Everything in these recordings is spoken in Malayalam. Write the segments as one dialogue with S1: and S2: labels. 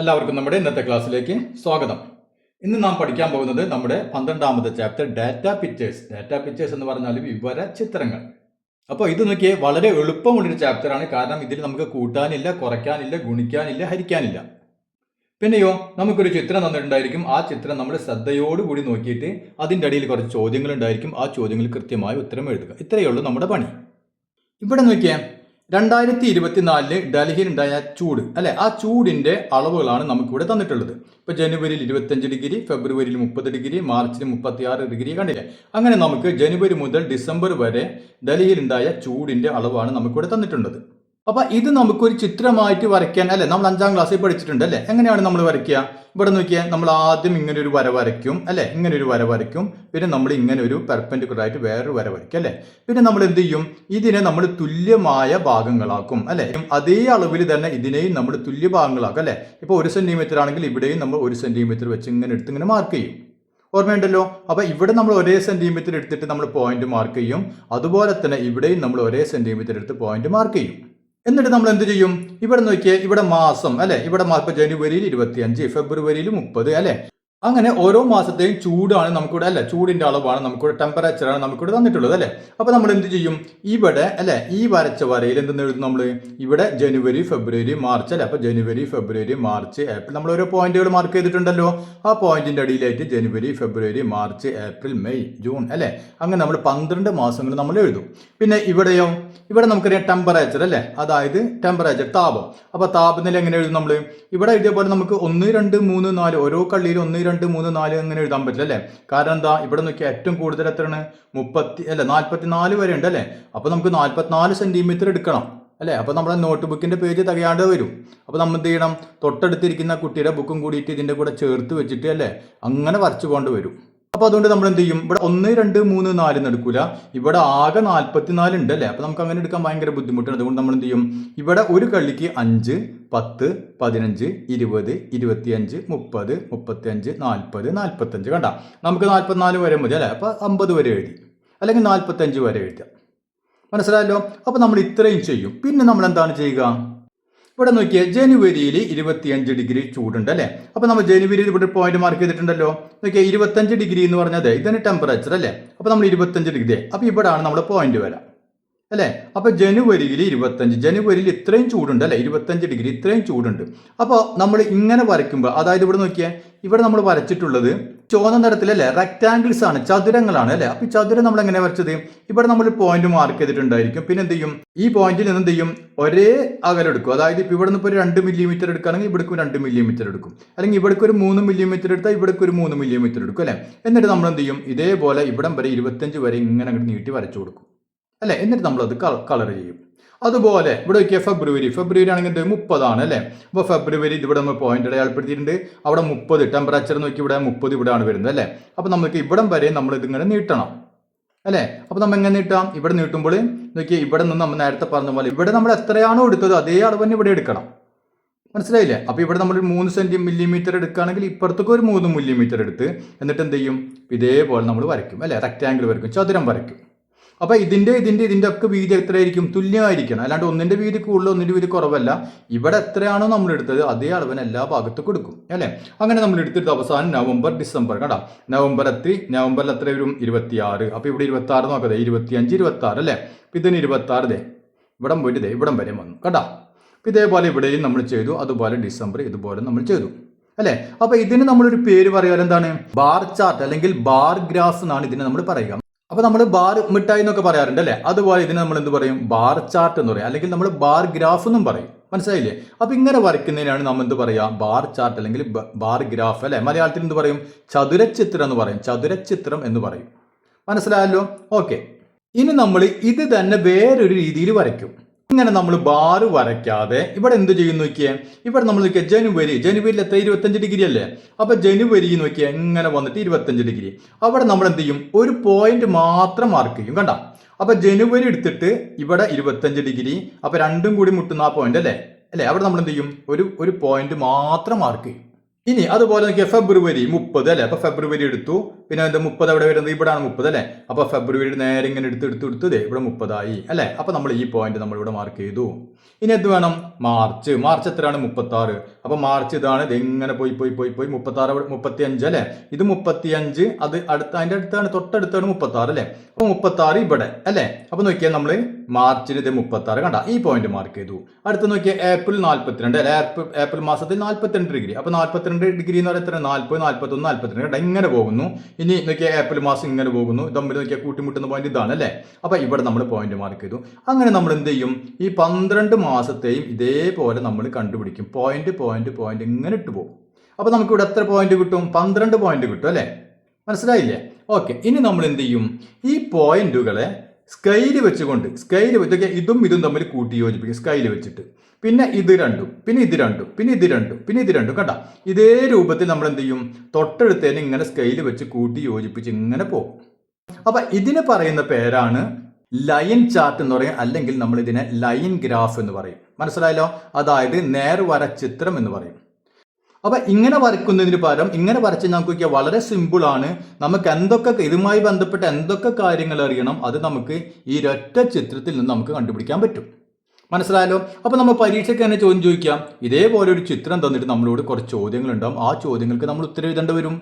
S1: എല്ലാവർക്കും നമ്മുടെ ഇന്നത്തെ ക്ലാസ്സിലേക്ക് സ്വാഗതം. ഇന്ന് നാം പഠിക്കാൻ പോകുന്നത് നമ്മുടെ 12ാമത്തെ chapter data pictures. Data pictures എന്ന് പറഞ്ഞാൽ വിവര ചിത്രങ്ങൾ. അപ്പോൾ ഇത് നോക്കിയേ വളരെ എളുപ്പമുള്ളൊരു ചാപ്റ്ററാണ്. കാരണം ഇതിൽ നമുക്ക് കൂട്ടാനില്ല, കുറയ്ക്കാനില്ല, ഗുണിക്കാനില്ല, ഹരിക്കാനില്ല. പിന്നെയോ നമുക്കൊരു ചിത്രം തന്നിട്ടുണ്ടായിരിക്കും. ആ ചിത്രം നമ്മൾ ശ്രദ്ധയോടുകൂടി നോക്കിയിട്ട് അതിൻ്റെ അടിയിൽ കുറച്ച് ചോദ്യങ്ങൾ ഉണ്ടായിരിക്കും. ആ ചോദ്യങ്ങൾ കൃത്യമായ ഉത്തരം എഴുതുക. ഇത്രയേ ഉള്ളൂ നമ്മുടെ പണി. ഇവിടെ നോക്കിയേ 2024 ഡൽഹിയിൽ ഉണ്ടായ ചൂട് അല്ലെ, ആ ചൂടിന്റെ അളവുകളാണ് നമുക്കിവിടെ തന്നിട്ടുള്ളത്. ഇപ്പൊ ജനുവരിയിൽ 25 ഡിഗ്രി, ഫെബ്രുവരിയിൽ 30 ഡിഗ്രി, മാർച്ചിൽ 36 ഡിഗ്രി കണ്ടില്ലേ. അങ്ങനെ നമുക്ക് ജനുവരി മുതൽ ഡിസംബർ വരെ ഡൽഹിയിൽ ഉണ്ടായ ചൂടിന്റെ അളവാണ് നമുക്കിവിടെ തന്നിട്ടുള്ളത്. അപ്പൊ ഇത് നമുക്കൊരു ചിത്രമായിട്ട് വരയ്ക്കാൻ അല്ലെ, നമ്മൾ 5ാം ക്ലാസ്സിൽ പഠിച്ചിട്ടുണ്ട് അല്ലെ. എങ്ങനെയാണ് നമ്മൾ വരയ്ക്കുക? ഇവിടെ നോക്കിയാൽ നമ്മൾ ആദ്യം ഇങ്ങനെ ഒരു വര വരയ്ക്കും അല്ലെ, ഇങ്ങനെ ഒരു വര വരയ്ക്കും. പിന്നെ നമ്മൾ ഇങ്ങനെ ഒരു പെർപെൻഡിക്കുലർ ആയിട്ട് വേറൊരു വര വരയ്ക്കും അല്ലെ. പിന്നെ നമ്മൾ എന്ത് ചെയ്യും? ഇതിനെ നമ്മൾ തുല്യമായ ഭാഗങ്ങളാക്കും അല്ലെ. അതേ അളവിൽ തന്നെ ഇതിനെയും നമ്മൾ തുല്യ ഭാഗങ്ങളാക്കും അല്ലെ. ഇപ്പൊ 1 സെന്റിമീറ്റർ ആണെങ്കിൽ ഇവിടെയും നമ്മൾ 1 സെന്റിമീറ്റർ വെച്ച് ഇങ്ങനെ എടുത്ത് ഇങ്ങനെ മാർക്ക് ചെയ്യും. ഓർമ്മയുണ്ടല്ലോ. അപ്പൊ ഇവിടെ നമ്മൾ ഒരേ സെന്റിമീറ്റർ എടുത്തിട്ട് നമ്മൾ പോയിന്റ് മാർക്ക് ചെയ്യും. അതുപോലെ തന്നെ ഇവിടെയും നമ്മൾ ഒരേ സെന്റിമീറ്റർ എടുത്ത് പോയിന്റ് മാർക്ക് ചെയ്യും. എന്നിട്ട് നമ്മൾ എന്ത് ചെയ്യും? ഇവിടെ നോക്കിയാൽ ഇവിടെ മാസം അല്ലെ, ഇവിടെ ജനുവരിയിൽ 25, ഫെബ്രുവരിയിൽ 30 അല്ലെ. അങ്ങനെ ഓരോ മാസത്തെയും ചൂടാണ് നമുക്കിവിടെ അല്ലെ, ചൂടിന്റെ അളവാണ് നമുക്കിവിടെ, ടെമ്പറേച്ചറാണ് നമുക്കിവിടെ തന്നിട്ടുള്ളത് അല്ലെ. അപ്പൊ നമ്മൾ എന്ത് ചെയ്യും? ഇവിടെ അല്ലെ ഈ വരച്ച വരയിൽ എന്തെന്ന് എഴുതും നമ്മൾ? ഇവിടെ ജനുവരി, ഫെബ്രുവരി, മാർച്ച് അല്ലെ. അപ്പൊ ജനുവരി, ഫെബ്രുവരി, മാർച്ച്, ഏപ്രിൽ നമ്മൾ ഓരോ പോയിന്റുകൾ മാർക്ക് ചെയ്തിട്ടുണ്ടല്ലോ. ആ പോയിന്റിന്റെ അടിയിലായിട്ട് ജനുവരി, ഫെബ്രുവരി, മാർച്ച്, ഏപ്രിൽ, മെയ്, ജൂൺ അല്ലെ. അങ്ങനെ നമ്മൾ 12 മാസങ്ങൾ നമ്മൾ എഴുതും. പിന്നെ ഇവിടെയോ, ഇവിടെ നമുക്കറിയാം ടെമ്പറേച്ചർ അല്ലെ, അതായത് ടെമ്പറേച്ചർ താപം. അപ്പൊ താപനില എങ്ങനെ എഴുതും നമ്മൾ? ഇവിടെ ഇതേപോലെ നമുക്ക് 1, 2, 3, 4 ഓരോ കള്ളിയിൽ 1, 2, 3, 4 അങ്ങനെ എഴുതാൻ പറ്റില്ല അല്ലെ. കാരണം എന്താ? ഇവിടെ നോക്കിയാൽ ഏറ്റവും കൂടുതൽ എത്രയാണ്? 44 വരെ ഉണ്ട് അല്ലെ. അപ്പൊ നമുക്ക് 44 സെന്റിമീറ്റർ എടുക്കണം അല്ലെ. അപ്പൊ നമ്മുടെ നോട്ട് ബുക്കിന്റെ പേജ് തികയാണ്ട് വരും. അപ്പൊ നമ്മൾ എന്ത് ചെയ്യണം? തൊട്ടടുത്തിരിക്കുന്ന കുട്ടിയുടെ ബുക്കും കൂടിയിട്ട് ഇതിന്റെ കൂടെ ചേർത്ത് വെച്ചിട്ട് അല്ലെ അങ്ങനെ വരച്ചു കൊണ്ട് വരും. അപ്പൊ അതുകൊണ്ട് നമ്മൾ എന്ത് ചെയ്യും? ഇവിടെ 1, 2, 3, 4 എന്ന് എടുക്കൂല. ഇവിടെ ആകെ 44 ഉണ്ട് അല്ലെ. അപ്പൊ നമുക്ക് അങ്ങനെ എടുക്കാൻ ഭയങ്കര ബുദ്ധിമുട്ടാണ്. അതുകൊണ്ട് നമ്മൾ എന്ത് ചെയ്യും? ഇവിടെ ഒരു കള്ളിക്ക് 5, 10, 15, 20, 25, 30, 35, 40, 45 കണ്ട. നമുക്ക് 44 വരെ മതി അല്ലെ. അപ്പൊ 50 വരെ എഴുതി, അല്ലെങ്കിൽ 45 വരെ എഴുതാം. മനസ്സിലായല്ലോ. അപ്പൊ നമ്മൾ ഇത്രയും ചെയ്യും. പിന്നെ നമ്മൾ എന്താണ് ചെയ്യുക? ഇവിടെ നോക്കിയാൽ ജനുവരിയിൽ 25 ഡിഗ്രി ചൂടുണ്ട് അല്ലെ. അപ്പൊ നമ്മൾ ജനുവരിയിൽ ഇവിടെ പോയിന്റ് മാർക്ക് ചെയ്തിട്ടുണ്ടല്ലോ. നോക്കിയാൽ 25 ഡിഗ്രി എന്ന് പറഞ്ഞത് ഇതാണ് ടെമ്പറേച്ചർ അല്ലെ. അപ്പൊ നമ്മൾ 25 ഡിഗ്രി, അപ്പൊ ഇവിടെയാണ് നമ്മുടെ പോയിന്റ് വരാം അല്ലെ. അപ്പൊ ജനുവരിയിൽ 25, ജനുവരിയിൽ ഇത്രയും ചൂടുണ്ട് അല്ലെ, 25 ഡിഗ്രി ഇത്രയും ചൂടുണ്ട്. അപ്പോൾ നമ്മൾ ഇങ്ങനെ വരയ്ക്കുമ്പോൾ, അതായത് ഇവിടെ നോക്കിയാൽ ഇവിടെ നമ്മൾ വരച്ചിട്ടുള്ളത് ചുവന്ന നിറത്തിലല്ലേ, റെക്ടാംഗിൾസ് ആണ്, ചതുരങ്ങളാണ് അല്ലെ. അപ്പൊ ഈ ചതുരം നമ്മൾ എങ്ങനെ വരച്ചത്? ഇവിടെ നമ്മൾ പോയിന്റ് മാർക്ക് ചെയ്തിട്ടുണ്ടായിരിക്കും. പിന്നെ എന്ത് ചെയ്യും? ഈ പോയിന്റിൽ നിന്ന് എന്ത് ചെയ്യും? ഒരേ അകലം എടുക്കും. അതായത് ഇപ്പൊ ഇവിടെ നിന്ന് ഇപ്പോൾ 2 മില്ലിമീറ്റർ എടുക്കുകയാണെങ്കിൽ ഇവിടേക്ക് 2 മില്ലിമീറ്റർ എടുക്കും, അല്ലെങ്കിൽ ഇവിടേക്ക് ഒരു 3 മില്ലിമീറ്റർ എടുത്താൽ ഇവിടേക്ക് ഒരു 3 മില്ലിമീറ്റർ എടുക്കും അല്ലെ. എന്നിട്ട് നമ്മൾ എന്ത് ചെയ്യും? ഇതേപോലെ ഇവിടം വരെ 25 വരെ ഇങ്ങനെ അങ്ങോട്ട് നീട്ടി വരച്ചു കൊടുക്കും അല്ലെ. എന്നിട്ട് നമ്മളത് കളർ ചെയ്യും. അതുപോലെ ഇവിടെ നോക്കിയാൽ ഫെബ്രുവരി ആണെങ്കിൽ 30 ആണ് അല്ലെ. അപ്പോൾ ഫെബ്രുവരി ഇവിടെ നമ്മൾ പോയിന്റ് അടയാളപ്പെടുത്തിയിട്ടുണ്ട്. അവിടെ 30 ടെമ്പറേച്ചർ നോക്കി, ഇവിടെ 30 ഇവിടെയാണ് വരുന്നത് അല്ലെ. അപ്പൊ നമുക്ക് ഇവിടം വരെ നമ്മൾ ഇതിങ്ങനെ നീട്ടണം അല്ലെ. അപ്പൊ നമ്മൾ എങ്ങനെ നീട്ടാം? ഇവിടെ നീട്ടുമ്പോൾ നോക്കിയാൽ ഇവിടെ നിന്ന് നമ്മൾ നേരത്തെ പറഞ്ഞ പോലെ ഇവിടെ നമ്മൾ എത്രയാണോ എടുത്തത് അതേ അളവ് തന്നെ ഇവിടെ എടുക്കണം. മനസ്സിലായില്ലേ? അപ്പൊ ഇവിടെ നമ്മൾ 3 മില്ലിമീറ്റർ എടുക്കുകയാണെങ്കിൽ ഇപ്പുറത്തേക്ക് ഒരു 3 മില്ലിമീറ്റർ എടുത്ത് എന്നിട്ട് എന്ത് ചെയ്യും? ഇതേപോലെ നമ്മൾ വരയ്ക്കും അല്ലെ, റെക്ടാംഗിൾ വരയ്ക്കും, ചതുരം വരയ്ക്കും. അപ്പൊ ഇതിന്റെ ഒക്കെ വീതി എത്രയായിരിക്കും? തുല്യമായിരിക്കണം. അല്ലാണ്ട് ഒന്നിന്റെ വീതി കൂടുതൽ ഒന്നിന്റെ വീതി കുറവല്ല. ഇവിടെ എത്രയാണോ നമ്മൾ എടുത്തത് അതേ അളവിന് എല്ലാ ഭാഗത്തും കൊടുക്കും അല്ലെ. അങ്ങനെ നമ്മൾ എടുത്തിട്ട് അവസാനം നവംബർ, ഡിസംബർ കണ്ടാ. നവംബറിൽ എത്ര വരും? 26. അപ്പൊ ഇവിടെ 26 നോക്കതേ, 25, 26 അല്ലെ. ഇതിന് 26 ഇവിടം പോയിട്ട് ഇവിടം വരെ വന്നു കണ്ടാ. ഇതേപോലെ ഇവിടെയും നമ്മൾ ചെയ്തു. അതുപോലെ ഡിസംബർ ഇതുപോലെ നമ്മൾ ചെയ്തു അല്ലെ. അപ്പൊ ഇതിന് നമ്മളൊരു പേര് പറയാൻ എന്താണ്? ബാർ ചാർട്ട് അല്ലെങ്കിൽ ബാർ ഗ്രാഫ് എന്നാണ് ഇതിനെ നമ്മൾ പറയുക. അപ്പൊ നമ്മൾ ബാർ മിഠായി എന്നൊക്കെ പറയാറുണ്ട് അല്ലെ. അതുപോലെ ഇതിന് നമ്മൾ എന്ത് പറയും? ബാർ ചാർട്ട് എന്ന് പറയും, അല്ലെങ്കിൽ നമ്മൾ ബാർ ഗ്രാഫ് എന്നും പറയും. മനസ്സിലായില്ലേ? അപ്പൊ ഇങ്ങനെ വരയ്ക്കുന്നതിനാണ് നമ്മൾ എന്ത് പറയാ? ബാർ ചാർട്ട് അല്ലെങ്കിൽ ബാർ ഗ്രാഫ് അല്ലെ. മലയാളത്തിൽ എന്ത് പറയും? ചതുരച്ചിത്രം എന്ന് പറയും, ചതുരച്ചിത്രം എന്ന് പറയും. മനസ്സിലായല്ലോ? ഓക്കെ. ഇനി നമ്മൾ ഇത് തന്നെ വേറൊരു രീതിയിൽ വരയ്ക്കും. ഇങ്ങനെ നമ്മൾ ബാർ വരയ്ക്കാതെ ഇവിടെ എന്ത് ചെയ്യും നോക്കിയേ? ഇവിടെ നമ്മൾ നോക്കിയാൽ ജനുവരിയിൽ എത്ര? 25 ഡിഗ്രി അല്ലേ. അപ്പൊ ജനുവരി നോക്കിയാൽ ഇങ്ങനെ വന്നിട്ട് 25 ഡിഗ്രി. അവിടെ നമ്മൾ എന്ത് ചെയ്യും? ഒരു പോയിന്റ് മാത്രം മാർക്ക് ചെയ്യും കണ്ട. അപ്പൊ ജനുവരി എടുത്തിട്ട് ഇവിടെ 25 ഡിഗ്രി, അപ്പൊ രണ്ടും കൂടി മുട്ടുന്ന ആ പോയിന്റ് അല്ലേ. അവിടെ നമ്മൾ എന്ത് ചെയ്യും? ഒരു പോയിന്റ് മാത്രം മാർക്ക് ചെയ്യും. ഇനി അതുപോലെ നോക്കിയാൽ ഫെബ്രുവരി 30 അല്ലെ. അപ്പൊ ഫെബ്രുവരി എടുത്തു, പിന്നെ എന്ത് 30 എവിടെ വരുന്നത്? ഇവിടെയാണ് 30 അല്ലേ? അപ്പോൾ ഫെബ്രുവരി നേരെ ഇങ്ങനെ എടുത്ത് ഇവിടെ 30 അല്ലേ? അപ്പോൾ നമ്മൾ ഈ പോയിന്റ് നമ്മൾ ഇവിടെ മാർക്ക് ചെയ്തു. ഇനി എന്ത് വേണം? മാർച്ച് എത്രയാണ്? 36. അപ്പോൾ മാർച്ച് ഇതാണ്, ഇത് ഇങ്ങനെ പോയി 36 35 അല്ലേ? ഇത് 35, അത് അതിന്റെ അടുത്താണ്, തൊട്ടടുത്താണ് 36 അല്ലേ? അപ്പോൾ 36 ഇവിടെ അല്ലേ? അപ്പോൾ നോക്കിയാൽ നമ്മൾ മാർച്ചിന് ഇത് 36 കണ്ട, ഈ പോയിന്റ് മാർക്ക് ചെയ്തു. അടുത്ത് നോക്കിയാൽ ഏപ്രിൽ 42 അല്ലെ? ഏപ്രിൽ മാസത്തിൽ 42 ഡിഗ്രി. അപ്പോൾ 42 ഡിഗ്രി എന്ന് പറയുന്നത് 40, 41, 42 കണ്ട, ഇങ്ങനെ പോകുന്നു. ഇനി നോക്കിയാൽ ഏപ്രിൽ മാസം ഇങ്ങനെ പോകുന്നു. തമ്മിൽ നോക്കിയാൽ കൂട്ടിമുട്ടുന്ന പോയിന്റ് ഇതാണ് അല്ലേ? അപ്പോൾ ഇവിടെ നമ്മൾ പോയിന്റ് മാർക്ക് ചെയ്തു. അങ്ങനെ നമ്മൾ എന്ത് ചെയ്യും? ഈ 12 മാസത്തെയും ഇതേപോലെ നമ്മൾ കണ്ടുപിടിക്കും. പോയിന്റ് ഇങ്ങനെ ഇട്ട് പോകും. അപ്പോൾ നമുക്ക് ഇവിടെ എത്ര പോയിന്റ് കിട്ടും? 12 പോയിന്റ് കിട്ടും അല്ലേ? മനസ്സിലായില്ലേ? ഓക്കെ. ഇനി നമ്മൾ എന്ത് ചെയ്യും? ഈ പോയിന്റുകളെ സ്കെയിൽ വെച്ചുകൊണ്ട് ഇതും തമ്മിൽ കൂട്ടി യോജിപ്പിക്കും സ്കെയിൽ വെച്ചിട്ട്. പിന്നെ ഇത് രണ്ടും, പിന്നെ ഇത് രണ്ടും, പിന്നെ ഇത് രണ്ടും, പിന്നെ ഇത് രണ്ടും കണ്ട, ഇതേ രൂപത്തിൽ നമ്മൾ എന്ത് ചെയ്യും? തൊട്ടടുത്തേന് ഇങ്ങനെ സ്കെയിൽ വെച്ച് കൂട്ടി യോജിപ്പിച്ച് ഇങ്ങനെ പോകും. അപ്പൊ ഇതിന് പറയുന്ന പേരാണ് ലൈൻ ചാർട്ട് എന്ന് പറയും, അല്ലെങ്കിൽ നമ്മൾ ഇതിനെ ലൈൻ ഗ്രാഫ് എന്ന് പറയും. മനസ്സിലായല്ലോ? അതായത് നേർവര ചിത്രം എന്ന് പറയും. അപ്പൊ ഇങ്ങനെ വരയ്ക്കുന്നതിന് പകരം ഇങ്ങനെ വരച്ച് നമുക്ക് വളരെ സിമ്പിൾ ആണ്. നമുക്ക് ഇതുമായി ബന്ധപ്പെട്ട എന്തൊക്കെ കാര്യങ്ങൾ അറിയണം, അത് നമുക്ക് ഈ ഒരൊറ്റ ചിത്രത്തിൽ നിന്ന് നമുക്ക് കണ്ടുപിടിക്കാൻ പറ്റും. മനസ്സിലായല്ലോ? അപ്പൊ നമ്മൾ പരീക്ഷയ്ക്ക് തന്നെ ചോദ്യം ചോദിക്കാം. ഇതേപോലെ ഒരു ചിത്രം തന്നിട്ട് നമ്മളോട് കുറച്ച് ചോദ്യങ്ങൾ ഉണ്ടാവും. ആ ചോദ്യങ്ങൾക്ക് നമ്മൾ ഉത്തരം എഴുതേണ്ടി വരും.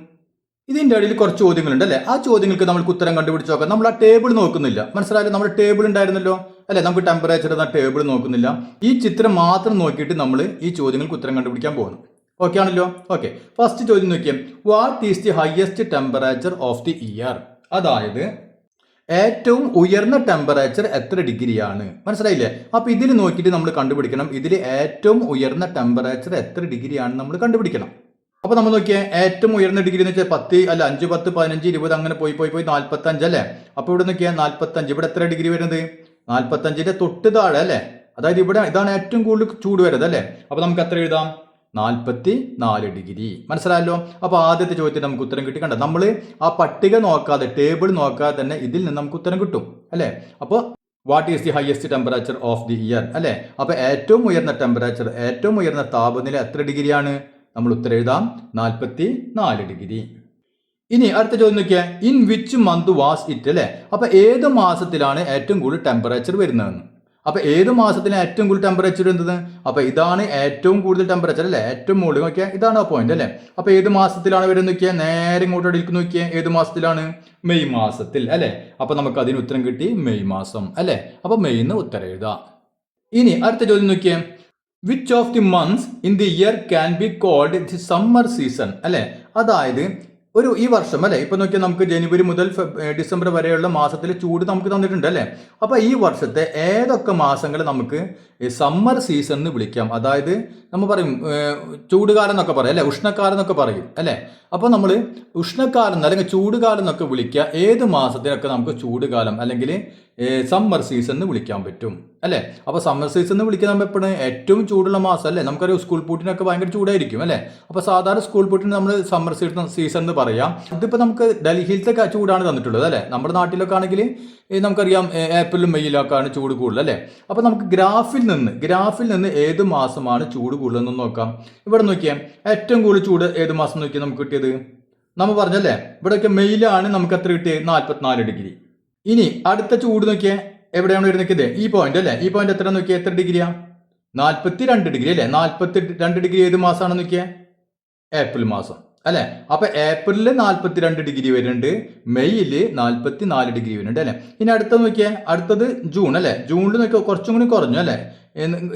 S1: ഇതിന്റെ ഇടയിൽ കുറച്ച് ചോദ്യങ്ങളുണ്ട് അല്ലെ? ആ ചോദ്യങ്ങൾക്ക് നമുക്ക് ഉത്തരം കണ്ടുപിടിച്ച് നോക്കാം. നമ്മൾ ആ ടേബിൾ നോക്കുന്നില്ല. മനസ്സിലായാലും നമ്മുടെ ടേബിൾ ഉണ്ടായിരുന്നല്ലോ അല്ലെ? നമുക്ക് ടെമ്പറേച്ചർ എന്ന ടേബിൾ നോക്കുന്നില്ല. ഈ ചിത്രം മാത്രം നോക്കിയിട്ട് നമ്മൾ ഈ ചോദ്യങ്ങൾക്ക് ഉത്തരം കണ്ടുപിടിക്കാൻ പോകുന്നു. ഓക്കെ ആണല്ലോ? ഓക്കെ. ഫസ്റ്റ് ചോദ്യം നോക്കിയാൽ, what is the highest temperature of the year? അതായത് ഏറ്റവും ഉയർന്ന ടെമ്പറേച്ചർ എത്ര ഡിഗ്രിയാണ്? മനസ്സിലായില്ലേ? അപ്പൊ ഇതിൽ നോക്കിയിട്ട് നമ്മൾ കണ്ടുപിടിക്കണം, ഇതിൽ ഏറ്റവും ഉയർന്ന ടെമ്പറേച്ചർ എത്ര ഡിഗ്രിയാണ് നമ്മൾ കണ്ടുപിടിക്കണം. അപ്പൊ നമ്മൾ നോക്കിയാൽ ഏറ്റവും ഉയർന്ന ഡിഗ്രി എന്ന് വെച്ചാൽ 10 അല്ല 5, 10, 15, 20 അങ്ങനെ പോയി 45 അല്ലേ? അപ്പൊ ഇവിടെ നോക്കിയാൽ 45. ഇവിടെ എത്ര ഡിഗ്രി വരുന്നത്? 45ന്റെ തൊട്ട് താഴെ അല്ലേ? അതായത് ഇവിടെ ഇതാണ് ഏറ്റവും കൂടുതൽ ചൂട് വരുന്നത് അല്ലേ? അപ്പൊ നമുക്ക് എത്ര എഴുതാം? 44 ഡിഗ്രി. മനസ്സിലായല്ലോ? അപ്പൊ ആദ്യത്തെ ചോദ്യത്തിന് നമുക്ക് ഉത്തരം കിട്ടി. കണ്ട, നമ്മൾ ആ പട്ടിക നോക്കാതെ ടേബിൾ നോക്കാതെ തന്നെ ഇതിൽ നിന്ന് നമുക്ക് ഉത്തരം കിട്ടും അല്ലെ? അപ്പോൾ what is the highest temperature of the year അല്ലെ? അപ്പൊ ഏറ്റവും ഉയർന്ന ടെമ്പറേച്ചർ, ഏറ്റവും ഉയർന്ന താപനില എത്ര ഡിഗ്രിയാണ്? നമ്മൾ ഉത്തരം എഴുതാം 44 ഡിഗ്രി. ഇനി അടുത്ത ചോദ്യം നോക്കിയാൽ, in which month was it അല്ലെ? അപ്പൊ ഏത് മാസത്തിലാണ് ഏറ്റവും കൂടുതൽ ടെമ്പറേച്ചർ വരുന്നതെന്ന്. അപ്പൊ ഏത് മാസത്തിലാണ് ഏറ്റവും കൂടുതൽ ടെമ്പറേച്ചർ വരുന്നത്? അപ്പൊ ഇതാണ് ഏറ്റവും കൂടുതൽ ടെമ്പറേച്ചർ അല്ലെ? ഏറ്റവും മുകളിൽ നോക്കിയാൽ ഇതാണ് ആ പോയിന്റ് അല്ലെ? അപ്പൊ ഏത് മാസത്തിലാണ് വരുന്നത് നോക്കിയാൽ, നേരെ ഇങ്ങോട്ട് അടിക്ക് നോക്കിയാൽ ഏത് മാസത്തിലാണ്? മെയ് മാസത്തിൽ അല്ലെ? അപ്പൊ നമുക്ക് അതിന് ഉത്തരം കിട്ടി മെയ് മാസം അല്ലെ? അപ്പൊ മെയ്ന്ന് ഉത്തരം എഴുതാം. ഇനി അടുത്ത ചോദ്യം നോക്കിയേ, which of the months in the year can be called the summer season അല്ലെ? അതായത് ഈ വർഷം അല്ലെ, ഇപ്പൊ നോക്കിയാൽ നമുക്ക് ജനുവരി മുതൽ ഡിസംബർ വരെയുള്ള മാസത്തിൽ ചൂട് നമുക്ക് തന്നിട്ടുണ്ട് അല്ലെ? അപ്പൊ ഈ വർഷത്തെ ഏതൊക്കെ മാസങ്ങൾ നമുക്ക് സമ്മർ സീസൺ എന്ന് വിളിക്കാം? അതായത് നമ്മൾ പറയും ചൂടുകാലം എന്നൊക്കെ പറയും അല്ലെ? ഉഷ്ണക്കാലം എന്നൊക്കെ പറയും അല്ലെ? അപ്പൊ നമ്മൾ ഉഷ്ണക്കാലം അല്ലെങ്കിൽ ചൂടുകാലം എന്നൊക്കെ വിളിക്കുക ഏത് മാസത്തിനൊക്കെ നമുക്ക് ചൂടുകാലം അല്ലെങ്കിൽ സമ്മർ സീസൺ എന്ന് വിളിക്കാൻ പറ്റും അല്ലെ? അപ്പൊ സമ്മർ സീസൺ എന്ന് വിളിക്കാൻ നമ്മൾ എപ്പോഴും ഏറ്റവും ചൂടുള്ള മാസം അല്ലെ? നമുക്കറിയാം സ്കൂൾ പൂട്ടിനൊക്കെ ഭയങ്കര ചൂടായിരിക്കും അല്ലെ? അപ്പൊ സാധാരണ സ്കൂൾ പൂട്ടിന് നമ്മൾ സമ്മർ സീസൺ എന്ന് പറയാം. ഇതിപ്പോ നമുക്ക് ഡൽഹിയിലത്തെ ചൂടാണ് തന്നിട്ടുള്ളത് അല്ലെ? നമ്മുടെ നാട്ടിലൊക്കെ ആണെങ്കിൽ നമുക്കറിയാം ഏപ്രിലും മെയ്യിലൊക്കെയാണ് ചൂട് കൂടുതൽ അല്ലെ? അപ്പൊ നമുക്ക് ഗ്രാഫിൽ നിന്ന് ഏത് മാസമാണ് ചൂട് കൂടുതലെന്ന് നോക്കാം. ഇവിടെ നോക്കിയാൽ ഏറ്റവും കൂടുതൽ ചൂട് ഏത് മാസം നോക്കിയാൽ നമുക്ക് കിട്ടിയത്? നമ്മൾ പറഞ്ഞല്ലേ, ഇവിടെയൊക്കെ മെയ്യിലാണ് നമുക്ക് എത്ര കിട്ടിയത്? 44 ഡിഗ്രി. ഇനി അടുത്ത ചൂട് നോക്കിയാൽ എവിടെയാണ് വരുന്നത്? ഈ പോയിന്റ് അല്ലെ? ഈ പോയിന്റ് എത്ര നോക്കിയാൽ എത്ര ഡിഗ്രിയാ? 42 ഡിഗ്രി അല്ലെ? 42 ഡിഗ്രി ഏത് മാസമാണ് നോക്കിയാൽ? ഏപ്രിൽ മാസം അല്ലെ? അപ്പൊ ഏപ്രിലില് 42 ഡിഗ്രി വരുന്നുണ്ട്, മെയ്യില് 44 ഡിഗ്രി വരുന്നുണ്ട് അല്ലെ? ഇനി അടുത്തത് നോക്കിയാൽ, അടുത്തത് ജൂൺ അല്ലെ? ജൂണിൽ നോക്കിയാൽ കുറച്ചും കൂടി കുറഞ്ഞു അല്ലെ?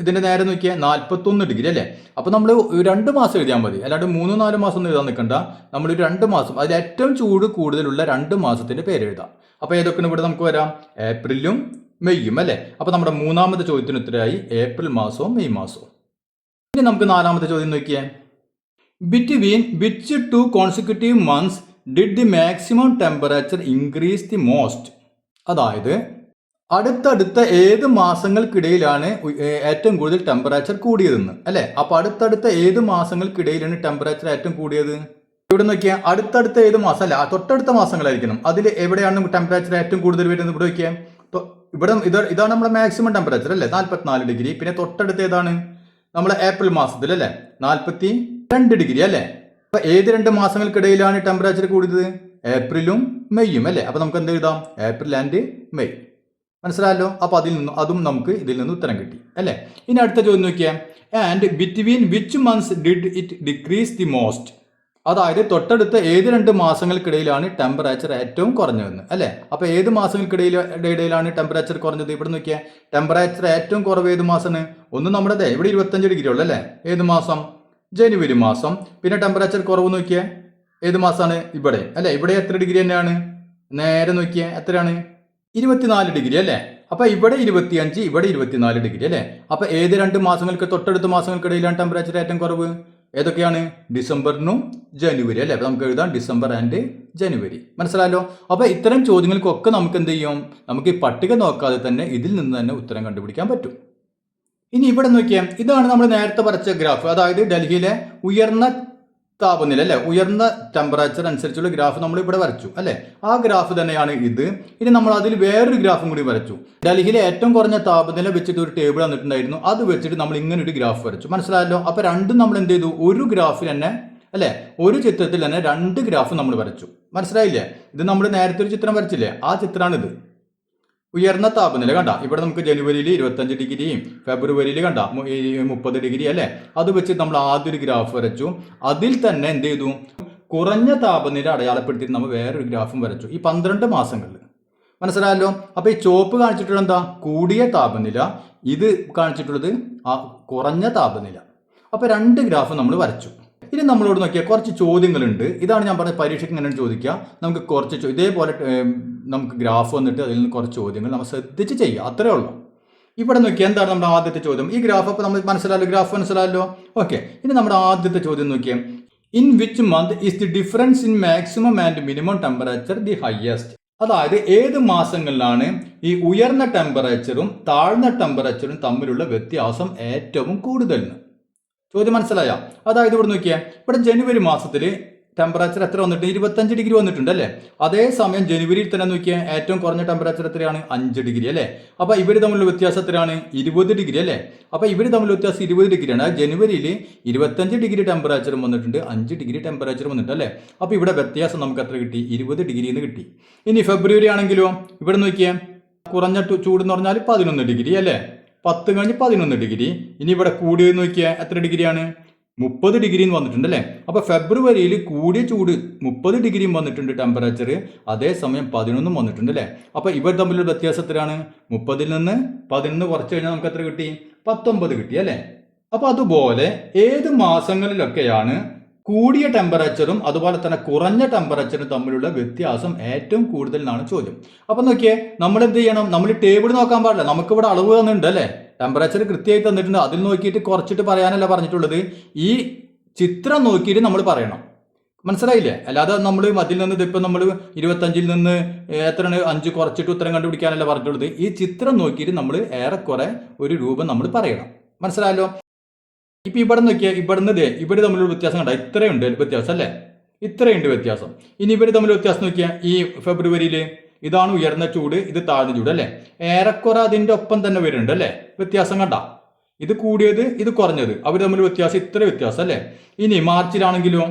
S1: ഇതിന്റെ നേരെ നോക്കിയാൽ 41 ഡിഗ്രി അല്ലെ? അപ്പൊ നമ്മൾ 2 മാസം എഴുതിയാൽ മതി, അല്ലാണ്ട് 3-4 മാസം ഒന്നും എഴുതാൻ നിൽക്കണ്ട. നമ്മൾ 2 മാസം, അതിൽ ഏറ്റവും ചൂട് കൂടുതലുള്ള 2 മാസത്തിന്റെ പേര് എഴുതാം. അപ്പൊ ഏതൊക്കെയാണ് ഇവിടെ നമുക്ക് വരാം? ഏപ്രിലും മെയ്യും അല്ലെ? അപ്പൊ നമ്മുടെ മൂന്നാമത്തെ ചോദ്യത്തിന് ഉത്തരമായി ഏപ്രിൽ മാസവും മെയ് മാസവും. ഇനി നമുക്ക് 4ാമത്തെ ചോദ്യം നോക്കിയേ, between which 2 consecutive months did the maximum temperature increase the most? അതായത് അടുത്തടുത്ത ഏത് മാസങ്ങൾക്കിടയിലാണ് ഏറ്റവും കൂടുതൽ ടെമ്പറേച്ചർ കൂടിയതെന്ന് അല്ലെ? അപ്പൊ അടുത്തടുത്ത ഏത് മാസങ്ങൾക്കിടയിലാണ് ടെമ്പറേച്ചർ ഏറ്റവും കൂടിയത്? ഇവിടെ നോക്കിയാൽ അടുത്തടുത്ത ഏത് മാസം അല്ല, തൊട്ടടുത്ത മാസങ്ങളായിരിക്കണം. അതിൽ എവിടെയാണ് ടെമ്പറേച്ചർ ഏറ്റവും കൂടുതൽ വരുന്നത്? ഇവിടെ നോക്കിയാൽ ഇവിടെ ഇതാണ് നമ്മുടെ മാക്സിമം ടെമ്പറേച്ചർ അല്ലെ? 44 ഡിഗ്രി. പിന്നെ തൊട്ടടുത്ത് ഏതാണ്? നമ്മളെ ഏപ്രിൽ മാസത്തിൽ അല്ലെ? 42 ഡിഗ്രി അല്ലെ? അപ്പൊ ഏത് 2 മാസങ്ങൾക്കിടയിലാണ് ടെമ്പറേച്ചർ കൂടിയത്? ഏപ്രിലും മെയ്യും അല്ലേ. അപ്പോൾ നമുക്ക് എന്ത് എഴുതാം? April and May. മനസ്സിലായല്ലോ. അപ്പോൾ അതും നമുക്ക് ഇതിൽ നിന്ന് ഉത്തരം കിട്ടി അല്ലേ. ഇനി അടുത്ത ചോദ്യം നോക്കിയാൽ, and between which months did it decrease the most? അതായത് തൊട്ടടുത്ത ഏത് 2 മാസങ്ങൾക്കിടയിലാണ് ടെമ്പറേച്ചർ ഏറ്റവും കുറഞ്ഞതെന്ന് അല്ലേ. അപ്പോൾ ഏത് മാസങ്ങൾക്കിടയിലാണ് ടെമ്പറേച്ചർ കുറഞ്ഞത്? ഇവിടെ നോക്കിയാൽ ടെമ്പറേച്ചർ ഏറ്റവും കുറവ് ഏത് മാസമാണ്? ഒന്ന് നമ്മുടെ ഇവിടെ 25 ഡിഗ്രി ഉള്ളു അല്ലേ. ഏത് മാസം? ജനുവരി മാസം. പിന്നെ ടെമ്പറേച്ചർ കുറവ് നോക്കിയാൽ ഏത് മാസമാണ്? ഇവിടെ അല്ലേ. ഇവിടെ എത്ര ഡിഗ്രി തന്നെയാണ്? നേരെ നോക്കിയാൽ എത്രയാണ്? 24 ഡിഗ്രി അല്ലേ. അപ്പൊ ഇവിടെ 25, ഇവിടെ 24 ഡിഗ്രി അല്ലേ. അപ്പൊ ഏത് 2 മാസങ്ങൾക്ക് തൊട്ടടുത്ത മാസങ്ങൾക്കിടയിലാണ് ടെമ്പറേച്ചർ ഏറ്റവും കുറവ്? ഏതൊക്കെയാണ്? ഡിസംബറിനും ജനുവരി അല്ലേ. അപ്പൊ നമുക്ക് എഴുതാം ഡിസംബർ ആൻഡ് ജനുവരി. മനസ്സിലായല്ലോ. അപ്പൊ ഇത്തരം ചോദ്യങ്ങൾക്കൊക്കെ നമുക്ക് എന്ത് ചെയ്യും? നമുക്ക് ഈ പട്ടിക നോക്കാതെ തന്നെ ഇതിൽ നിന്ന് തന്നെ ഉത്തരം കണ്ടുപിടിക്കാൻ പറ്റും. ഇനി ഇവിടെ നോക്കിയാൽ ഇതാണ് നമ്മൾ നേരത്തെ വരച്ച ഗ്രാഫ്. അതായത് ഡൽഹിയിലെ ഉയർന്ന താപനില അല്ലെ, ഉയർന്ന ടെമ്പറേച്ചർ അനുസരിച്ചുള്ള ഗ്രാഫ് നമ്മൾ ഇവിടെ വരച്ചു അല്ലെ. ആ ഗ്രാഫ് തന്നെയാണ് ഇത്. ഇനി നമ്മൾ അതിൽ വേറൊരു ഗ്രാഫും കൂടി വരച്ചു. ഡൽഹിയിലെ ഏറ്റവും കുറഞ്ഞ താപനില വെച്ചിട്ട് ഒരു ടേബിൾ വന്നിട്ടുണ്ടായിരുന്നു. അത് വെച്ചിട്ട് നമ്മൾ ഇങ്ങനെ ഒരു ഗ്രാഫ് വരച്ചു. മനസ്സിലായല്ലോ. അപ്പൊ രണ്ടും നമ്മൾ എന്ത് ചെയ്തു? ഒരു ഗ്രാഫിൽ തന്നെ അല്ലെ, ഒരു ചിത്രത്തിൽ തന്നെ 2 ഗ്രാഫ് നമ്മൾ വരച്ചു. മനസ്സിലായില്ലേ? ഇത് നമ്മൾ നേരത്തെ ഒരു ചിത്രം വരച്ചില്ലേ, ആ ചിത്രമാണിത്. ഉയർന്ന താപനില കണ്ട, ഇവിടെ നമുക്ക് ജനുവരിയിൽ 25 ഡിഗ്രിയും ഫെബ്രുവരിയിൽ കണ്ട 30 ഡിഗ്രി അല്ലെ. അത് വെച്ചിട്ട് നമ്മൾ ആദ്യം ഒരു ഗ്രാഫ് വരച്ചു. അതിൽ തന്നെ എന്ത് ചെയ്തു? കുറഞ്ഞ താപനില അടയാളപ്പെടുത്തിയിട്ട് നമ്മൾ വേറൊരു ഗ്രാഫും വരച്ചു ഈ 12 മാസങ്ങളിൽ. മനസ്സിലായല്ലോ. അപ്പൊ ഈ ചുവപ്പ് കാണിച്ചിട്ടുള്ളത് എന്താ? കൂടിയ താപനില. ഇത് കാണിച്ചിട്ടുള്ളത് കുറഞ്ഞ താപനില. അപ്പൊ 2 ഗ്രാഫ് നമ്മൾ വരച്ചു. ഇനി നമ്മളോട് നോക്കിയാൽ കുറച്ച് ചോദ്യങ്ങളുണ്ട്. ഇതാണ് ഞാൻ പറഞ്ഞത്, പരീക്ഷയ്ക്ക് ഇങ്ങനെ ചോദിക്കുക. നമുക്ക് കുറച്ച് ഇതേപോലെ നമുക്ക് ഗ്രാഫ് വന്നിട്ട് അതിൽ നിന്ന് കുറച്ച് ചോദ്യങ്ങൾ നമ്മൾ ശ്രദ്ധിച്ച് ചെയ്യുക, അത്രേ ഉള്ളൂ. ഇവിടെ നോക്കിയാൽ എന്താണ് നമ്മുടെ ആദ്യത്തെ ചോദ്യം? ഈ ഗ്രാഫ് അപ്പോൾ നമ്മൾ മനസ്സിലായല്ലോ, ഗ്രാഫ് മനസ്സിലായല്ലോ. ഓക്കെ. ഇനി നമ്മുടെ ആദ്യത്തെ ചോദ്യം നോക്കിയാൽ, in which month is the difference in maximum and minimum temperature the highest? അതായത് ഏത് മാസങ്ങളിലാണ് ഈ ഉയർന്ന ടെമ്പറേച്ചറും താഴ്ന്ന ടെമ്പറേച്ചറും തമ്മിലുള്ള വ്യത്യാസം ഏറ്റവും കൂടുതൽ? ചോദ്യം മനസ്സിലായ? അതായത് ഇവിടെ നോക്കിയാൽ, ഇവിടെ ജനുവരി മാസത്തിൽ ടെമ്പറേച്ചർ എത്ര വന്നിട്ട്? 25 ഡിഗ്രി വന്നിട്ടുണ്ട് അല്ലേ. അതേസമയം ജനുവരിയിൽ തന്നെ നോക്കിയാൽ ഏറ്റവും കുറഞ്ഞ ടെമ്പറേച്ചർ എത്രയാണ്? 5 ഡിഗ്രി അല്ലേ. അപ്പൊ ഇവർ തമ്മിലുള്ള വ്യത്യാസം എത്രയാണ്? 20 ഡിഗ്രി അല്ലേ. അപ്പൊ ഇവർ തമ്മിലുള്ള വ്യത്യാസം 20 ഡിഗ്രിയാണ്. ജനുവരിയിൽ 25 ഡിഗ്രി ടെമ്പറേച്ചറും വന്നിട്ടുണ്ട്, 5 ഡിഗ്രി ടെമ്പറേച്ചറും വന്നിട്ടുണ്ട് അല്ലേ. അപ്പൊ ഇവിടെ വ്യത്യാസം നമുക്ക് എത്ര കിട്ടി? 20 ഡിഗ്രി എന്ന് കിട്ടി. ഇനി ഫെബ്രുവരി ആണെങ്കിലോ, ഇവിടെ നോക്കിയാൽ കുറഞ്ഞ ചൂട് എന്ന് പറഞ്ഞാൽ 11 ഡിഗ്രി അല്ലേ. 10 കഴിഞ്ഞ് 11 ഡിഗ്രി. ഇനി ഇവിടെ കൂടിയത് നോക്കിയാൽ എത്ര ഡിഗ്രിയാണ്? 30 ഡിഗ്രിയും വന്നിട്ടുണ്ട് അല്ലേ. അപ്പൊ ഫെബ്രുവരിയിൽ കൂടിയ ചൂട് 30 ഡിഗ്രിയും വന്നിട്ടുണ്ട് ടെമ്പറേച്ചർ, അതേസമയം 11 വന്നിട്ടുണ്ട് അല്ലേ. അപ്പൊ ഇവർ തമ്മിലുള്ള വ്യത്യാസം എത്രയാണ്? 30-ൽ നിന്ന് 11 കുറച്ച് കഴിഞ്ഞാൽ നമുക്ക് എത്ര കിട്ടി? 19 കിട്ടി അല്ലേ. അപ്പൊ അതുപോലെ ഏത് മാസങ്ങളിലൊക്കെയാണ് കൂടിയ ടെമ്പറേച്ചറും അതുപോലെ തന്നെ കുറഞ്ഞ ടെമ്പറേച്ചറും തമ്മിലുള്ള വ്യത്യാസം ഏറ്റവും കൂടുതൽ എന്നാണ് ചോദ്യം. അപ്പൊ നോക്കിയേ, നമ്മൾ എന്ത് ചെയ്യണം? നമ്മൾ ടേബിൾ നോക്കാൻ പാടില്ല. നമുക്ക് ഇവിടെ അളവ് തന്നിട്ടുണ്ട് അല്ലേ, ടെമ്പറേച്ചർ കൃത്യമായി തന്നിട്ടുണ്ട്. അതിൽ നോക്കിയിട്ട് കുറച്ചിട്ട് പറയാനല്ല പറഞ്ഞിട്ടുള്ളത്, ഈ ചിത്രം നോക്കിയിട്ട് നമ്മൾ പറയണം. മനസ്സിലായില്ലേ? അല്ലാതെ നമ്മൾ അതിൽ നിന്ന് ഇപ്പം നമ്മൾ 25-ൽ നിന്ന് എത്രയാണ് 5 കുറച്ചിട്ട് ഉത്തരം കണ്ടുപിടിക്കാനല്ല പറഞ്ഞിട്ടുള്ളത്. ഈ ചിത്രം നോക്കിയിട്ട് നമ്മൾ ഏറെക്കുറെ ഒരു രൂപം നമ്മൾ പറയണം. മനസ്സിലായല്ലോ. ഇപ്പൊ ഇവിടെ നോക്കിയാൽ ഇവർ തമ്മിലുള്ള വ്യത്യാസം കണ്ട, ഇത്രയുണ്ട് വ്യത്യാസം അല്ലേ, ഇത്രയുണ്ട് വ്യത്യാസം. ഇനി ഇവർ തമ്മിൽ വ്യത്യാസം നോക്കിയാൽ ഈ ഫെബ്രുവരിയിൽ ഇതാണ് ഉയർന്ന ചൂട്, ഇത് താഴ്ന്ന ചൂട് അല്ലേ. ഏറെക്കുറെ അതിന്റെ ഒപ്പം തന്നെ വരുന്നുണ്ട് അല്ലേ, വ്യത്യാസം കണ്ട. ഇത് കൂടിയത്, ഇത് കുറഞ്ഞത്, അവർ തമ്മിൽ വ്യത്യാസം ഇത്ര വ്യത്യാസം അല്ലേ. ഇനി മാർച്ചിലാണെങ്കിലോ,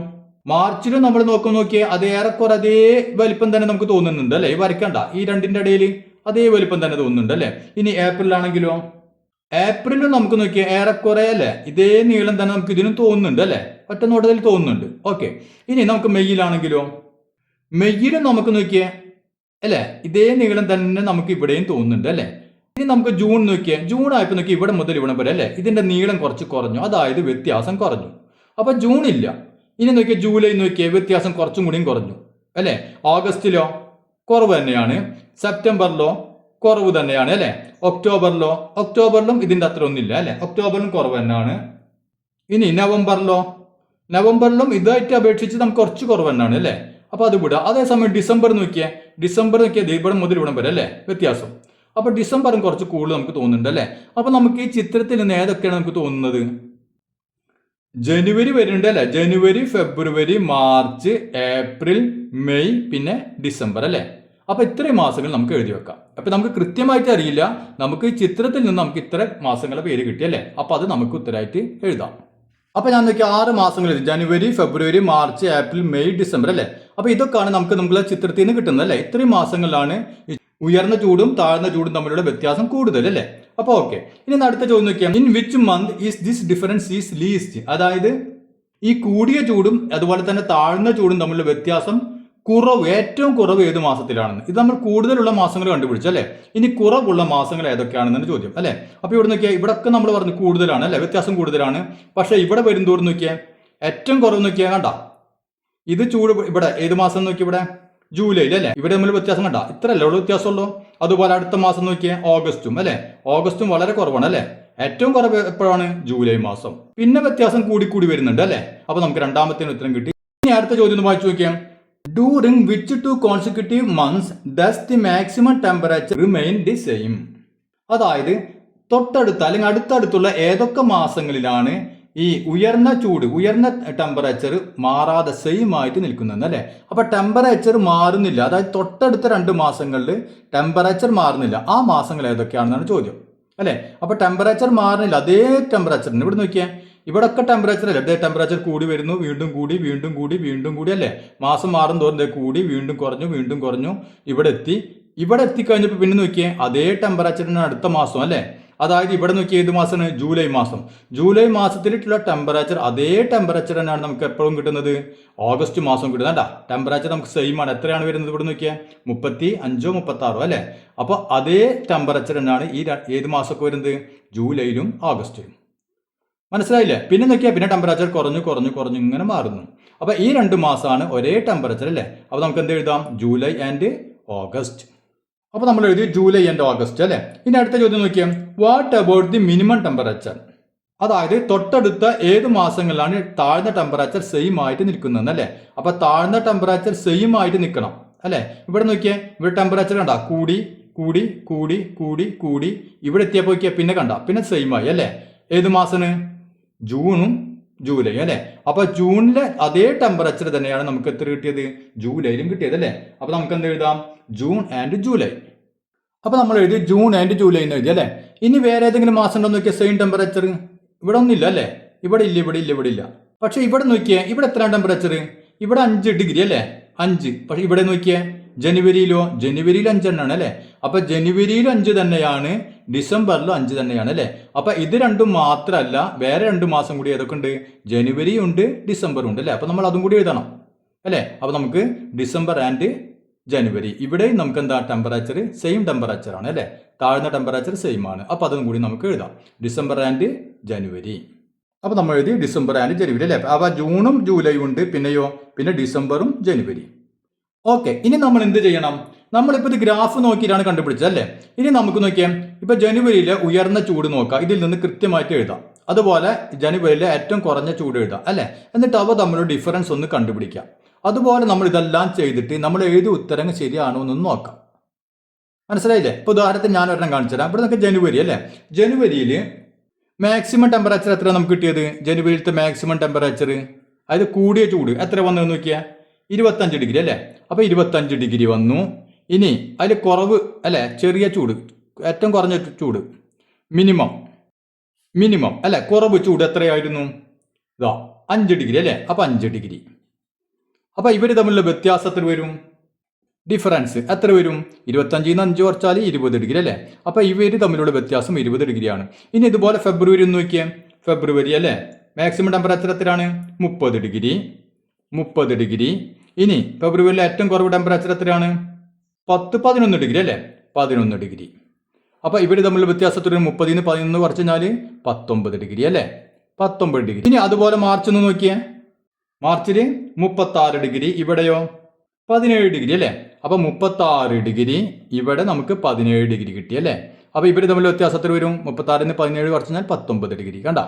S1: മാർച്ചിലും നമ്മൾ നോക്കിയാൽ അത് ഏറെക്കുറെ അതേ വലിപ്പം തന്നെ നമുക്ക് തോന്നുന്നുണ്ട് അല്ലേ. ഈ വരയ്ക്കണ്ട, ഈ രണ്ടിന്റെ ഇടയിൽ അതേ വലിപ്പം തന്നെ തോന്നുന്നുണ്ട് അല്ലേ. ഇനി ഏപ്രിലാണെങ്കിലോ, ഏപ്രിലും നമുക്ക് നോക്കിയാൽ ഏറെക്കുറെ അല്ലേ ഇതേ നീളം തന്നെ നമുക്ക് ഇതിനും തോന്നുന്നുണ്ട് അല്ലേ, ഒറ്റ നോട്ടത്തിൽ തോന്നുന്നുണ്ട്. ഓക്കെ. ഇനി നമുക്ക് മെയ്യിലാണെങ്കിലോ, മെയ്യിലും നമുക്ക് നോക്കിയാൽ അല്ലേ ഇതേ നീളം തന്നെ നമുക്ക് ഇവിടെയും തോന്നുന്നുണ്ട് അല്ലേ. ഇനി നമുക്ക് ജൂൺ നോക്കിയാൽ, ജൂൺ ആയപ്പോൾ നോക്കി ഇവിടെ മുതൽ ഇവിടെ വരെ അല്ലേ ഇതിന്റെ നീളം കുറച്ച് കുറഞ്ഞു, അതായത് വ്യത്യാസം കുറഞ്ഞു. അപ്പൊ ജൂൺ ഇല്ല. ഇനി നോക്കിയാൽ ജൂലൈ നോക്കിയാൽ വ്യത്യാസം കുറച്ചും കൂടിയും കുറഞ്ഞു അല്ലേ. ഓഗസ്റ്റിലോ കുറവ് തന്നെയാണ്, സെപ്റ്റംബറിലോ കുറവ് തന്നെയാണ് അല്ലേ. ഒക്ടോബറിലും ഇതിന്റെ അത്ര ഒന്നുമില്ല അല്ലെ, ഒക്ടോബറിലും കുറവ് തന്നെയാണ്. ഇനി നവംബറിലും ഇതായിട്ട് അപേക്ഷിച്ച് നമുക്ക് കുറച്ച് കുറവ് തന്നെയാണ് അല്ലേ. അപ്പൊ അത് വിടാം. അതേസമയം ഡിസംബർ നോക്കിയാൽ ഇവിടെ മുതൽ ഇവിടെ വരെ അല്ലേ വ്യത്യാസം. അപ്പൊ ഡിസംബറും കുറച്ച് കൂടുതൽ നമുക്ക് തോന്നുന്നുണ്ട് അല്ലേ. അപ്പൊ നമുക്ക് ഈ ചിത്രത്തിൽ നിന്ന് ഏതൊക്കെയാണ് നമുക്ക് തോന്നുന്നത്? ജനുവരി വരുന്നുണ്ട് അല്ലെ, ജനുവരി, ഫെബ്രുവരി, മാർച്ച്, ഏപ്രിൽ, മെയ്, പിന്നെ ഡിസംബർ അല്ലെ. അപ്പൊ ഇത്രയും മാസങ്ങൾ നമുക്ക് എഴുതി വെക്കാം. അപ്പൊ നമുക്ക് കൃത്യമായിട്ട് അറിയില്ല, നമുക്ക് ഈ ചിത്രത്തിൽ നിന്ന് നമുക്ക് ഇത്ര മാസങ്ങളുടെ പേര് കിട്ടി അല്ലേ. അപ്പൊ അത് നമുക്ക് ഉത്തരമായിട്ട് എഴുതാം. അപ്പോൾ ഞാൻ നോക്കി 6 മാസങ്ങളിൽ ജനുവരി, ഫെബ്രുവരി, മാർച്ച്, ഏപ്രിൽ, മെയ്, ഡിസംബർ അല്ലേ. അപ്പോൾ ഇതൊക്കെയാണ് നമുക്ക് ചിത്രത്തിൽ നിന്ന് കിട്ടുന്നത് അല്ലേ. ഇത്രയും മാസങ്ങളിലാണ് ഉയർന്ന ചൂടും താഴ്ന്ന ചൂടും തമ്മിലുള്ള വ്യത്യാസം കൂടുതൽ അല്ലേ. അപ്പോൾ ഓക്കെ, ഇനി അടുത്ത ചോദ്യം നോക്കിയാൽ in which month is this difference is least. അതായത് ഈ കൂടിയ ചൂടും അതുപോലെ തന്നെ താഴ്ന്ന ചൂടും തമ്മിലുള്ള വ്യത്യാസം ഏറ്റവും കുറവ് ഏത് മാസത്തിലാണെന്ന്. ഇത് നമ്മൾ കൂടുതലുള്ള മാസങ്ങൾ കണ്ടുപിടിച്ചു അല്ലേ. ഇനി കുറവുള്ള മാസങ്ങൾ ഏതൊക്കെയാണെന്നാണ് ചോദ്യം അല്ലേ. അപ്പോൾ ഇവിടെ നോക്കിയാൽ ഇവിടെയൊക്കെ നമ്മൾ പറഞ്ഞു കൂടുതലാണ് അല്ലേ, വ്യത്യാസം കൂടുതലാണ്. പക്ഷേ ഇവിടെ വരുന്തോറും നോക്കിയാൽ ഏറ്റവും കുറവ് നോക്കിയാൽ കണ്ട ഇത് ചൂട് ഇവിടെ ഏത് മാസം നോക്കി ഇവിടെ ജൂലൈയിൽ അല്ലേ. ഇവിടെ തമ്മിൽ വ്യത്യാസം കണ്ട ഇത്രയല്ലേ ഉള്ളൂ വ്യത്യാസമുള്ളൂ. അതുപോലെ അടുത്ത മാസം നോക്കിയാൽ ഓഗസ്റ്റും അല്ലേ. ഓഗസ്റ്റും വളരെ കുറവാണ് അല്ലേ. ഏറ്റവും കുറവ് എപ്പോഴാണ് ജൂലൈ മാസം. പിന്നെ വ്യത്യാസം കൂടി വരുന്നുണ്ട് അല്ലേ. അപ്പോൾ നമുക്ക് രണ്ടാമത്തെ ഉത്തരം കിട്ടി. ഇനി അടുത്ത ചോദ്യം ഒന്ന് വായിച്ചു നോക്കിയാൽ during which 2 consecutive months does the maximum temperature remain the same. അതായത് തൊട്ടടുത്ത അല്ലെങ്കിൽ അടുത്തടുത്തുള്ള ഏതൊക്കെ മാസങ്ങളിലാണ് ഈ ഉയർന്ന ടെമ്പറേച്ചർ മാറാതെ സെയിം ആയിട്ട് നിൽക്കുന്നത് അല്ലേ. അപ്പൊ ടെമ്പറേച്ചർ മാറുന്നില്ല, അതായത് തൊട്ടടുത്ത 2 മാസങ്ങളിൽ ടെമ്പറേച്ചർ മാറുന്നില്ല. ആ മാസങ്ങൾ ഏതൊക്കെയാണെന്നാണ് ചോദ്യം അല്ലേ. അപ്പൊ ടെമ്പറേച്ചർ മാറുന്നില്ല, അതേ ടെമ്പറേച്ചറിന് ഇവിടെ നോക്കിയാൽ ഇവിടൊക്കെ ടെമ്പറേച്ചർ അല്ലേ. ടെമ്പറേച്ചർ കൂടി വരുന്നു, വീണ്ടും കൂടി അല്ലേ. മാസം മാറും തോറും കൂടി വീണ്ടും കുറഞ്ഞു ഇവിടെ എത്തിക്കഴിഞ്ഞപ്പോൾ പിന്നെ നോക്കിയേ അതേ ടെമ്പറേച്ചറിന് അടുത്ത മാസം അല്ലേ. അതായത് ഇവിടെ നോക്കിയ ഏത് മാസമാണ് ജൂലൈ മാസത്തിലുള്ള ടെമ്പറേച്ചർ അതേ ടെമ്പറേച്ചർ തന്നെയാണ് നമുക്ക് എപ്പോഴും കിട്ടുന്നത് ഓഗസ്റ്റ് മാസം കിട്ടുന്നത്. ടെമ്പറേച്ചർ നമുക്ക് സെയിം ആണ്. എത്രയാണ് വരുന്നത് ഇവിടെ നോക്കിയാൽ 35 36 അല്ലേ. അപ്പോൾ അതേ ടെമ്പറേച്ചർ തന്നെയാണ് ഈ ഏത് മാസമൊക്കെ വരുന്നത് ജൂലൈയിലും ഓഗസ്റ്റിലും. മനസ്സിലായില്ലേ. പിന്നെ നോക്കിയാൽ പിന്നെ ടെമ്പറേച്ചർ കുറഞ്ഞു ഇങ്ങനെ മാറുന്നു. അപ്പോൾ ഈ 2 മാസമാണ് ഒരേ ടെമ്പറേച്ചർ അല്ലേ. അപ്പോൾ നമുക്ക് എന്ത് എഴുതാം ജൂലൈ ആൻഡ് ഓഗസ്റ്റ്. അപ്പോൾ നമ്മൾ എഴുതി ജൂലൈ ആൻഡ് ഓഗസ്റ്റ് അല്ലേ. ഇനി അടുത്ത ചോദ്യം നോക്കിയാൽ what about the minimum temperature. അതായത് തൊട്ടടുത്ത ഏത് മാസങ്ങളിലാണ് താഴ്ന്ന ടെമ്പറേച്ചർ സെയിം ആയിട്ട് നിൽക്കുന്നത് അല്ലേ. അപ്പോൾ താഴ്ന്ന ടെമ്പറേച്ചർ സെയിം ആയിട്ട് നിൽക്കണം അല്ലേ. ഇവിടെ നോക്കിയാൽ ഇവിടെ ടെമ്പറേച്ചർ കണ്ട കൂടി ഇവിടെ എത്തിയപ്പോൾ നോക്കിയാൽ പിന്നെ സെയിം ആയി അല്ലേ. ഏത് മാസമാണ് ജൂണും ജൂലൈ അല്ലേ. അപ്പൊ ജൂണിലെ അതേ ടെമ്പറേച്ചർ തന്നെയാണ് നമുക്ക് എത്ര കിട്ടിയത് ജൂലൈയിലും കിട്ടിയത് അല്ലേ. അപ്പൊ നമുക്ക് എന്ത് എഴുതാം ജൂൺ ആൻഡ് ജൂലൈ. അപ്പൊ നമ്മൾ എഴുതി ജൂൺ ആൻഡ് ജൂലൈ എന്ന് എഴുതി അല്ലേ. ഇനി വേറെ ഏതെങ്കിലും മാസം ഉണ്ടോ നോക്കിയാൽ സെയിം ടെമ്പറേച്ചർ ഇവിടെ ഒന്നും ഇല്ല അല്ലേ. ഇവിടെ ഇല്ല. പക്ഷെ ഇവിടെ നോക്കിയേ ഇവിടെ എത്ര ടെമ്പറേച്ചർ ഇവിടെ 5 ഡിഗ്രി അല്ലേ 5. പക്ഷെ ഇവിടെ നോക്കിയേ ജനുവരിയിൽ 5 എണ്ണാണ് അല്ലേ. അപ്പൊ ജനുവരിയിൽ 5 തന്നെയാണ്, ഡിസംബറിലും 5 തന്നെയാണ് അല്ലേ. അപ്പൊ ഇത് രണ്ടും മാത്രമല്ല വേറെ 2 മാസം കൂടി ഏതൊക്കെ ഉണ്ട് ജനുവരി ഉണ്ട് ഡിസംബറും ഉണ്ട് അല്ലേ. അപ്പൊ നമ്മൾ അതും കൂടി എഴുതണം അല്ലേ. അപ്പൊ നമുക്ക് ഡിസംബർ ആൻഡ് ജനുവരി ഇവിടെ നമുക്ക് എന്താ ടെമ്പറേച്ചർ സെയിം ടെമ്പറേച്ചർ ആണ് അല്ലേ. താഴ്ന്ന ടെമ്പറേച്ചർ സെയിം ആണ്. അപ്പൊ അതും കൂടി നമുക്ക് എഴുതാം ഡിസംബർ ആൻഡ് ജനുവരി. അപ്പൊ നമ്മൾ എഴുതി ഡിസംബർ ആൻഡ് ജനുവരി അല്ലേ. അപ്പൊ ജൂണും ജൂലൈയും ഉണ്ട്, പിന്നെ ഡിസംബറും ജനുവരി. ഓക്കെ, ഇനി നമ്മൾ എന്ത് ചെയ്യണം? നമ്മളിപ്പോൾ ഇത് ഗ്രാഫ് നോക്കിയിട്ടാണ് കണ്ടുപിടിച്ചത് അല്ലേ. ഇനി നമുക്ക് നോക്കിയാൽ ഇപ്പൊ ജനുവരിയിലെ ഉയർന്ന ചൂട് നോക്കാം, ഇതിൽ നിന്ന് കൃത്യമായിട്ട് എഴുതാം. അതുപോലെ ജനുവരിയിലെ ഏറ്റവും കുറഞ്ഞ ചൂട് എഴുതാം അല്ലേ. എന്നിട്ട് അവ തമ്മിലുള്ള ഡിഫറൻസ് ഒന്ന് കണ്ടുപിടിക്കാം. അതുപോലെ നമ്മൾ ഇതെല്ലാം ചെയ്തിട്ട് നമ്മൾ എഴുതിയ ഉത്തരങ്ങൾ ശരിയാണോ എന്നൊന്ന് നോക്കാം. മനസ്സിലായില്ലേ? ഇപ്പൊ ഉദാഹരണത്തിന് ഞാൻ ഒരെണ്ണം കാണിച്ചു തരാം. ഇവിടെ നമുക്ക് ജനുവരി അല്ലേ. ജനുവരിയിൽ മാക്സിമം ടെമ്പറേച്ചർ എത്ര നമുക്ക് കിട്ടിയത്? ജനുവരിയിലത്തെ മാക്സിമം ടെമ്പറേച്ചർ അതായത് കൂടിയ ചൂട് എത്ര വന്നു നോക്കിയാൽ 25 ഡിഗ്രി അല്ലേ. അപ്പൊ 25 ഡിഗ്രി വന്നു. ഇനി അതിൽ കുറവ് അല്ലെ, ചെറിയ ചൂട്, ഏറ്റവും കുറഞ്ഞ ചൂട് മിനിമം അല്ലെ, കുറവ് ചൂട് എത്രയായിരുന്നു? 5 ഡിഗ്രി അല്ലേ. അപ്പൊ 5 ഡിഗ്രി. അപ്പൊ ഇവർ തമ്മിലുള്ള വ്യത്യാസത്തിൽ വരും ഡിഫറൻസ് എത്ര വരും? 25 5 കുറച്ചാൽ 20 ഡിഗ്രി അല്ലേ. അപ്പൊ ഇവർ തമ്മിലുള്ള വ്യത്യാസം 20 ഡിഗ്രിയാണ്. ഇനി ഇതുപോലെ ഫെബ്രുവരി ഒന്ന് നോക്കിയാൽ ഫെബ്രുവരി അല്ലേ മാക്സിമം ടെമ്പറേച്ചർ എത്രയാണ്? 30 ഡിഗ്രി. ഇനി ഫെബ്രുവരിയിലെ ഏറ്റവും കുറവ് ടെമ്പറേച്ചർ എത്രയാണ്? 11 ഡിഗ്രി അല്ലേ 11 ഡിഗ്രി. അപ്പൊ ഇവർ തമ്മിലുള്ള വ്യത്യാസത്തിൽ 30 11 കുറച്ച് കഴിഞ്ഞാൽ 19 ഡിഗ്രി അല്ലേ 19 ഡിഗ്രി. ഇനി അതുപോലെ മാർച്ച് ഒന്ന് നോക്കിയേ. മാർച്ചിൽ 36 ഡിഗ്രി, ഇവിടെയോ 17 ഡിഗ്രി അല്ലേ. അപ്പൊ 36 ഡിഗ്രി, ഇവിടെ നമുക്ക് 17 ഡിഗ്രി കിട്ടി അല്ലേ. അപ്പൊ ഇവർ തമ്മിൽ വ്യത്യാസത്തിൽ വരും 36 17 കുറച്ച് കഴിഞ്ഞാൽ 19 ഡിഗ്രി. കണ്ടാ.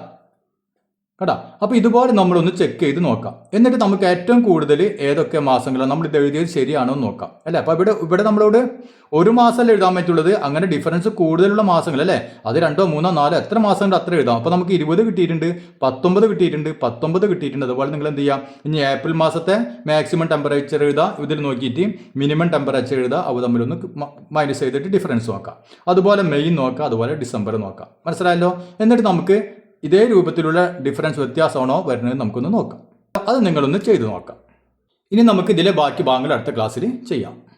S1: അപ്പൊ ഇതുപോലെ നമ്മളൊന്ന് ചെക്ക് ചെയ്ത് നോക്കാം. എന്നിട്ട് നമുക്ക് ഏറ്റവും കൂടുതൽ ഏതൊക്കെ മാസങ്ങളാണ് നമ്മൾ ഇത് എഴുതിയത് ശരിയാണോ എന്ന് നോക്കാം അല്ലെ. അപ്പൊ ഇവിടെ നമ്മളോട് ഒരു മാസമല്ലേ എഴുതാൻ പറ്റുള്ളത്. അങ്ങനെ ഡിഫറൻസ് കൂടുതലുള്ള മാസങ്ങൾ അല്ലേ, അത് 2 3 4 എത്ര മാസങ്ങൾ അത്ര എഴുതാം. അപ്പൊ നമുക്ക് 20 കിട്ടിയിട്ടുണ്ട്, 19 കിട്ടിയിട്ടുണ്ട്. അതുപോലെ നിങ്ങൾ എന്ത് ചെയ്യാം, ഇനി ഏപ്രിൽ മാസത്തെ മാക്സിമം ടെമ്പറേച്ചർ എഴുതാം, ഇതിൽ നോക്കിയിട്ട് മിനിമം ടെമ്പറേച്ചർ എഴുതാം, അവ തമ്മിലൊന്ന് മൈനസ് ചെയ്തിട്ട് ഡിഫറൻസ് നോക്കാം. അതുപോലെ മെയ് നോക്കാം, അതുപോലെ ഡിസംബർ നോക്കാം. മനസ്സിലായല്ലോ? എന്നിട്ട് നമുക്ക് ഇതേ രൂപത്തിലുള്ള ഡിഫറൻസ് വ്യത്യാസമാണോ വരുന്നത് നമുക്കൊന്ന് നോക്കാം. അത് നിങ്ങളൊന്ന് ചെയ്തു നോക്കാം. ഇനി നമുക്ക് ഇതിലെ ബാക്കി ഭാഗങ്ങൾ അടുത്ത ക്ലാസ്സിൽ ചെയ്യാം.